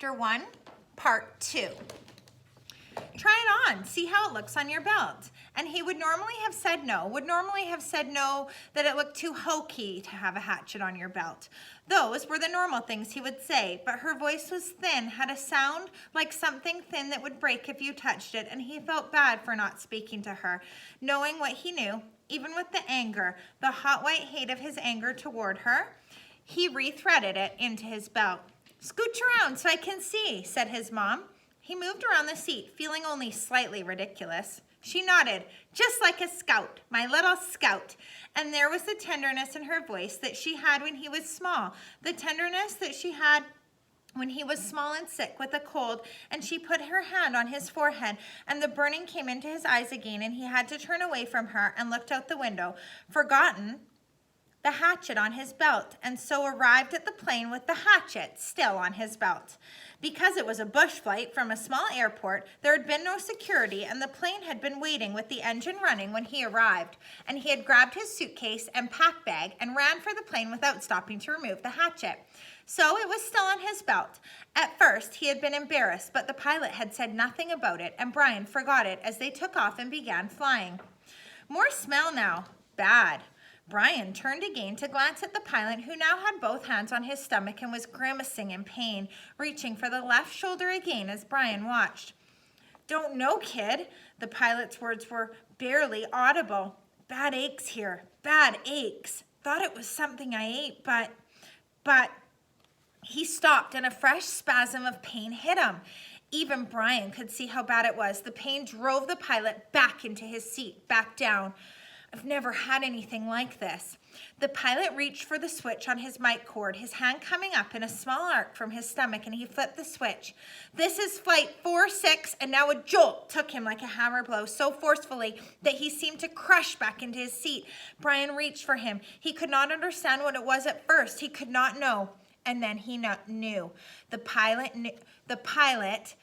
Chapter 1, Part 2. Try it on. See how it looks on your belt. And he would normally have said no, that it looked too hokey to have a hatchet on your belt. Those were the normal things he would say, but her voice was thin, had a sound like something thin that would break if you touched it, and he felt bad for not speaking to her, knowing what he knew, even with the anger, the hot white hate of his anger toward her. He rethreaded it into his belt. "Scooch around so I can see," said his mom. He moved around the seat, feeling only slightly ridiculous. She nodded, "Just like a scout, my little scout." And there was the tenderness in her voice that she had when he was small, the tenderness that she had when he was small and sick with a cold, and she put her hand on his forehead, and the burning came into his eyes again, and he had to turn away from her and looked out the window, forgotten the hatchet on his belt, and so arrived at the plane with the hatchet still on his belt. Because it was a bush flight from a small airport, there had been no security, and the plane had been waiting with the engine running when he arrived, and he had grabbed his suitcase and pack bag and ran for the plane without stopping to remove the hatchet. So it was still on his belt. At first, he had been embarrassed, but the pilot had said nothing about it, and Brian forgot it as they took off and began flying. More smell now. Bad. Brian turned again to glance at the pilot, who now had both hands on his stomach and was grimacing in pain, reaching for the left shoulder again as Brian watched. "Don't know, kid." The pilot's words were barely audible. "Bad aches here. Bad aches. Thought it was something I ate, but... He stopped and a fresh spasm of pain hit him. Even Brian could see how bad it was. The pain drove the pilot back into his seat, back down. "I've never had anything like this." The pilot reached for the switch on his mic cord, his hand coming up in a small arc from his stomach, and he flipped the switch. "This is flight 46, and now a jolt took him like a hammer blow, so forcefully that he seemed to crush back into his seat. Brian reached for him. He could not understand what it was at first. He could not know. And then he knew. The pilot,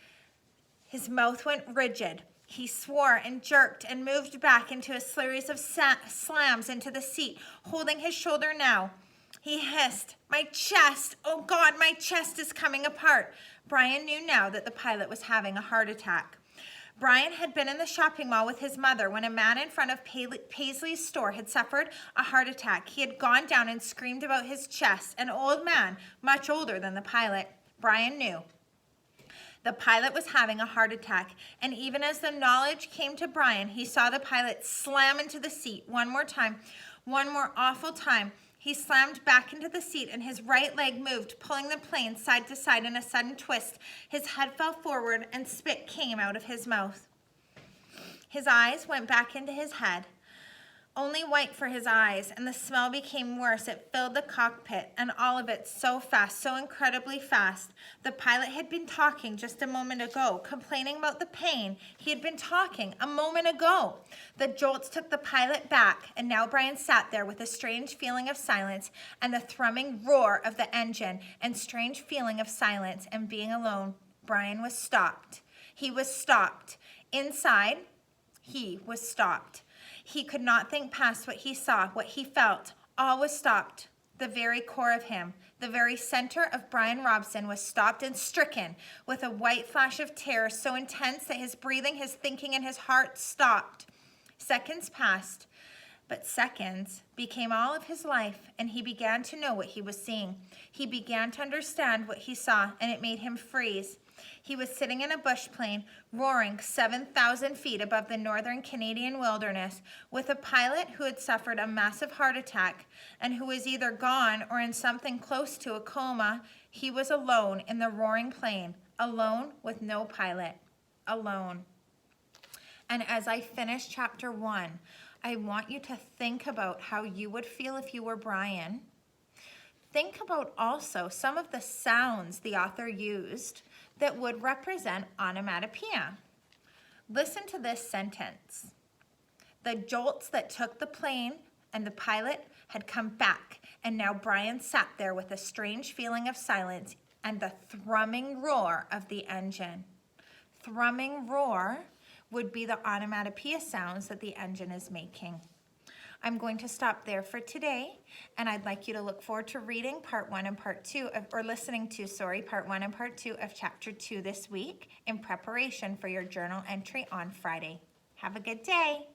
his mouth went rigid. He swore and jerked and moved back into a series of slams into the seat, holding his shoulder now. He hissed, "My chest! Oh God, my chest is coming apart." Brian knew now that the pilot was having a heart attack. Brian had been in the shopping mall with his mother when a man in front of Paisley's store had suffered a heart attack. He had gone down and screamed about his chest, an old man, much older than the pilot. Brian knew. The pilot was having a heart attack, and even as the knowledge came to Brian, he saw the pilot slam into the seat one more time, one more awful time. He slammed back into the seat, and his right leg moved, pulling the plane side to side in a sudden twist. His head fell forward, and spit came out of his mouth. His eyes went back into his head. Only white for his eyes, and the smell became worse. It filled the cockpit, and all of it so fast, so incredibly fast. The pilot had been talking just a moment ago, complaining about the pain. He had been talking a moment ago. The jolts took the pilot back, and now Brian sat there with a strange feeling of silence and the thrumming roar of the engine, and strange feeling of silence and being alone. Brian was stopped. He was stopped. Inside, he was stopped. He could not think past what he saw, what he felt. All was stopped. The very core of him, the very center of Brian Robson was stopped and stricken with a white flash of terror so intense that his breathing, his thinking, and his heart stopped. Seconds passed, but seconds became all of his life, and he began to know what he was seeing. He began to understand what he saw, and it made him freeze. He was sitting in a bush plane, roaring 7,000 feet above the northern Canadian wilderness, with a pilot who had suffered a massive heart attack and who was either gone or in something close to a coma. He was alone in the roaring plane, alone with no pilot, alone. And as I finish chapter 1, I want you to think about how you would feel if you were Brian. Think about also some of the sounds the author used that would represent onomatopoeia. Listen to this sentence. The jolts that took the plane and the pilot had come back, and now Brian sat there with a strange feeling of silence and the thrumming roar of the engine. Thrumming roar would be the onomatopoeia sounds that the engine is making. I'm going to stop there for today, and I'd like you to look forward to reading part 1 and part 2 or listening to, part 1 and part 2 of chapter 2 this week in preparation for your journal entry on Friday. Have a good day.